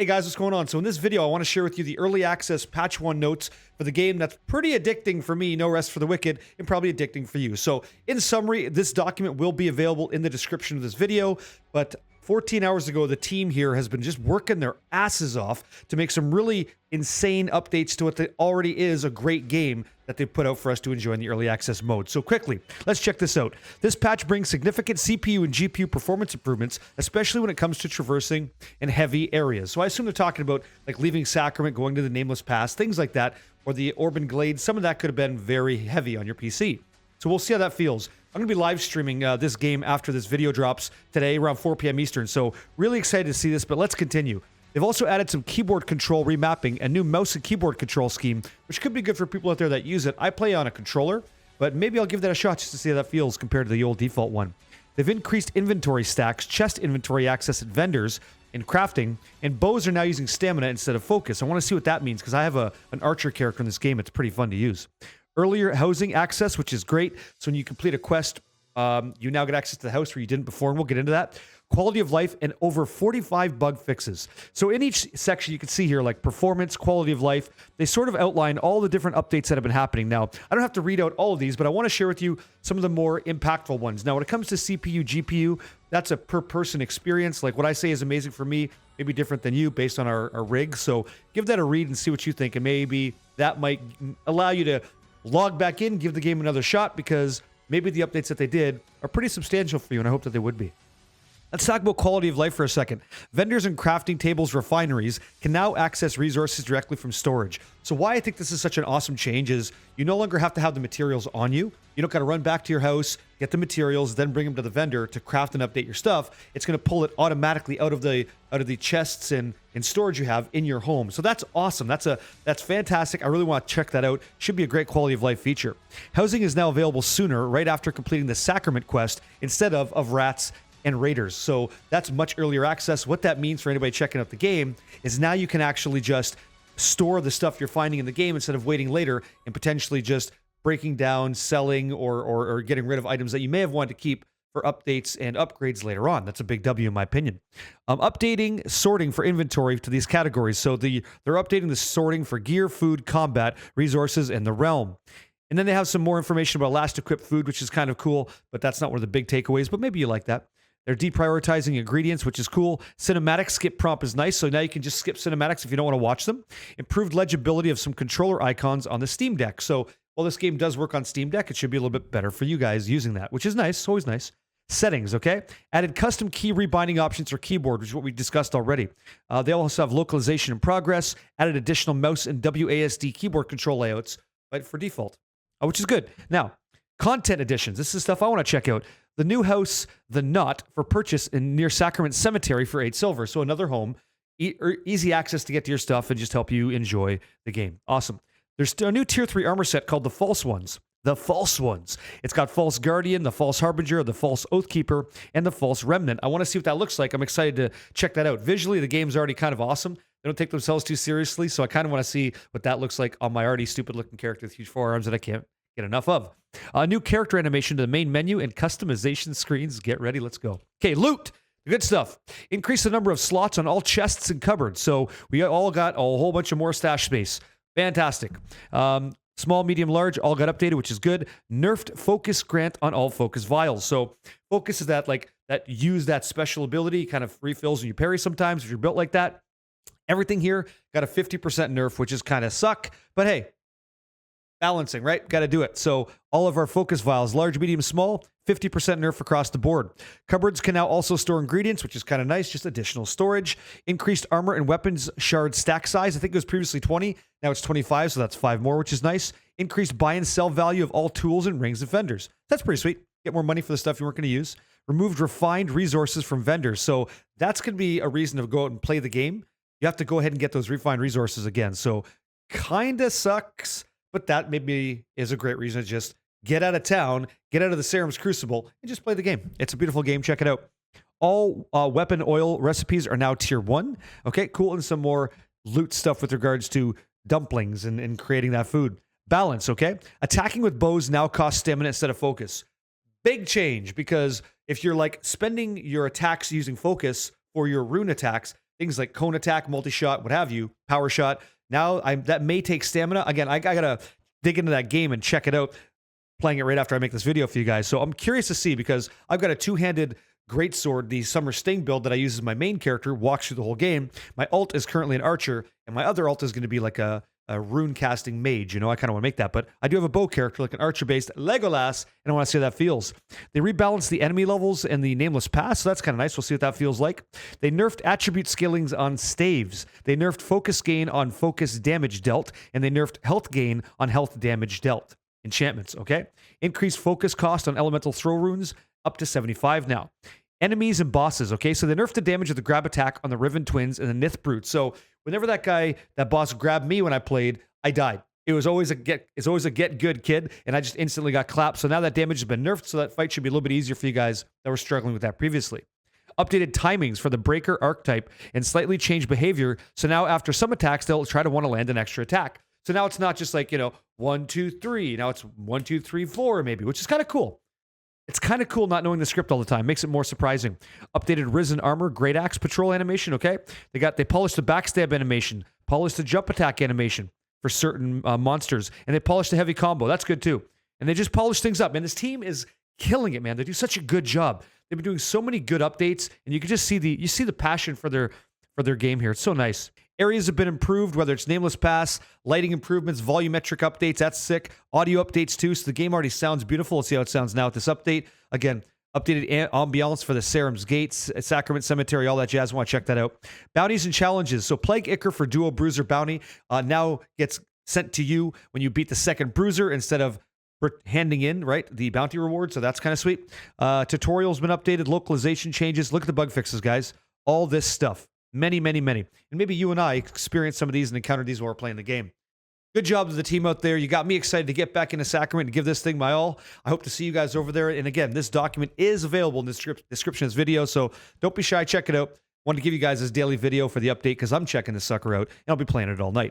Hey guys, what's going on? So in this video, I want to share with you the early access patch 1 notes for the game that's pretty addicting for me, no rest for the wicked, and probably addicting for you. So in summary, this document will be available in the description of this video, but 14 hours ago, the team here has been just working their asses off to make some really insane updates to what already is a great game that they've put out for us to enjoy in the early access mode. So quickly, let's check this out. This patch brings significant CPU and GPU performance improvements, especially when it comes to traversing in heavy areas. So I assume they're talking about like leaving Sacrament, going to the Nameless Pass, things like that, or the Orban Glade. Some of that could have been very heavy on your PC. So we'll see how that feels. I'm going to be live streaming this game after this video drops today around 4 p.m. Eastern. So really excited to see this, but let's continue. They've also added some keyboard control remapping, a new mouse and keyboard control scheme, which could be good for people out there that use it. I play on a controller, but maybe I'll give that a shot just to see how that feels compared to the old default one. They've increased inventory stacks, chest inventory access at vendors, in crafting, and bows are now using stamina instead of focus. I want to see what that means because I have an archer character in this game. It's pretty fun to use. Earlier housing access, which is great. So when you complete a quest, you now get access to the house where you didn't before, and we'll get into that. Quality of life and over 45 bug fixes. So in each section, you can see here, like performance, quality of life, they sort of outline all the different updates that have been happening. Now, I don't have to read out all of these, but I want to share with you some of the more impactful ones. Now, when it comes to CPU, GPU, that's a per-person experience. Like what I say is amazing for me, maybe different than you based on our rig. So give that a read and see what you think, and maybe that might allow you to log back in, give the game another shot, because maybe the updates that they did are pretty substantial for you, and I hope that they would be. Let's talk about quality of life for a second. Vendors and crafting tables refineries can now access resources directly from storage. So why I think this is such an awesome change is you no longer have to have the materials on you. You don't got to run back to your house, get the materials, then bring them to the vendor to craft and update your stuff. It's going to pull it automatically out of the chests and storage you have in your home. So that's awesome. That's fantastic. I really want to check that out. Should be a great quality of life feature. Housing is now available sooner, right after completing the Sacrament quest, instead of rats and raiders. So that's much earlier access. What that means for anybody checking out the game is now you can actually just store the stuff you're finding in the game instead of waiting later and potentially just breaking down, selling, or getting rid of items that you may have wanted to keep for updates and upgrades later on. That's a big W in my opinion. Updating sorting for inventory to these categories. So they're updating the sorting for gear, food, combat, resources, and the realm. And then they have some more information about last equipped food, which is kind of cool, but that's not one of the big takeaways, but maybe you like that. They're deprioritizing ingredients, which is cool. Cinematic skip prompt is nice, so now you can just skip cinematics if you don't want to watch them. Improved legibility of some controller icons on the Steam Deck. So while this game does work on Steam Deck, it should be a little bit better for you guys using that, which is nice, always nice. Settings, okay? Added custom key rebinding options for keyboard, which is what we discussed already. They also have localization in progress, added additional mouse and WASD keyboard control layouts, but for default, which is good. Now, content additions. This is stuff I want to check out. The new house, The Knot, for purchase near Sacrament Cemetery for 8 silver. So another home, easy access to get to your stuff and just help you enjoy the game. Awesome. There's a new Tier 3 armor set called the False Ones. The False Ones. It's got False Guardian, the False Harbinger, the False Oathkeeper, and the False Remnant. I want to see what that looks like. I'm excited to check that out. Visually, the game's already kind of awesome. They don't take themselves too seriously, so I kind of want to see what that looks like on my already stupid-looking character with huge forearms that I can't get enough of. A new character animation to the main menu and customization screens. Get ready, let's go. Okay, loot. Good stuff. Increase the number of slots on all chests and cupboards. So we all got a whole bunch of more stash space. Fantastic. Small, medium, large, all got updated, which is good. Nerfed focus grant on all focus vials. So focus is that use that special ability, kind of refills when you parry sometimes if you're built like that. Everything here got a 50% nerf, which is kind of suck, but hey, balancing, right? Got to do it. So all of our focus vials, large, medium, small, 50% nerf across the board. Cupboards can now also store ingredients, which is kind of nice, just additional storage. Increased armor and weapons shard stack size. I think it was previously 20. Now it's 25, so that's 5 more, which is nice. Increased buy and sell value of all tools and rings of vendors. That's pretty sweet. Get more money for the stuff you weren't going to use. Removed refined resources from vendors. So that's going to be a reason to go out and play the game. You have to go ahead and get those refined resources again. So kind of sucks. But that maybe is a great reason to just get out of town, get out of the Serum's Crucible, and just play the game. It's a beautiful game. Check it out. All weapon oil recipes are now tier 1. Okay, cool. And some more loot stuff with regards to dumplings and creating that food. Balance, okay? Attacking with bows now costs stamina instead of focus. Big change, because if you're like spending your attacks using focus for your rune attacks, things like cone attack, multi-shot, what have you, power shot. Now that may take stamina. Again, I gotta dig into that game and check it out, playing it right after I make this video for you guys. So I'm curious to see, because I've got a two-handed greatsword, the Summer Sting build that I use as my main character, walks through the whole game. My ult is currently an archer, and my other ult is going to be like a rune casting mage. You know, I kind of want to make that, but I do have a bow character, like an archer-based Legolas, and I want to see how that feels. They rebalanced the enemy levels in the Nameless Pass, so that's kind of nice. We'll see what that feels like. They nerfed attribute scalings on staves. They nerfed focus gain on focus damage dealt, and they nerfed health gain on health damage dealt. Enchantments, okay? Increased focus cost on elemental throw runes, up to 75 now. Enemies and bosses, okay? So they nerfed the damage of the grab attack on the Riven Twins and the Nith Brute. So whenever that boss grabbed me when I played, I died. It's always a get good kid, and I just instantly got clapped. So now that damage has been nerfed, so that fight should be a little bit easier for you guys that were struggling with that previously. Updated timings for the Breaker archetype and slightly changed behavior. So now after some attacks, they'll try to want to land an extra attack. So now it's not just like, 1, 2, 3. Now it's 1, 2, 3, 4 maybe, which is kind of cool. It's kind of cool not knowing the script all the time. Makes it more surprising. Updated Risen Armor, Great Axe Patrol animation, okay? They polished the backstab animation, polished the jump attack animation for certain monsters, and they polished the heavy combo. That's good too. And they just polished things up. Man, this team is killing it, man. They do such a good job. They've been doing so many good updates, and you can just see the passion for their game here. It's so nice. Areas have been improved, whether it's Nameless Pass, lighting improvements, volumetric updates. That's sick. Audio updates too. So the game already sounds beautiful. Let's see how it sounds now with this update. Again, updated ambiance for the Sarim's Gates, Sacrament Cemetery, all that jazz. I want to check that out. Bounties and challenges. So Plague Ichor for Duo Bruiser bounty now gets sent to you when you beat the second Bruiser instead of handing in, right, the bounty reward. So that's kind of sweet. Tutorial's been updated. Localization changes. Look at the bug fixes, guys. All this stuff. Many, many, many. And maybe you and I experienced some of these and encountered these while we're playing the game. Good job to the team out there. You got me excited to get back into Sacrament and give this thing my all. I hope to see you guys over there. And again, this document is available in the description of this video, so don't be shy. Check it out. Wanted to give you guys this daily video for the update because I'm checking this sucker out, and I'll be playing it all night.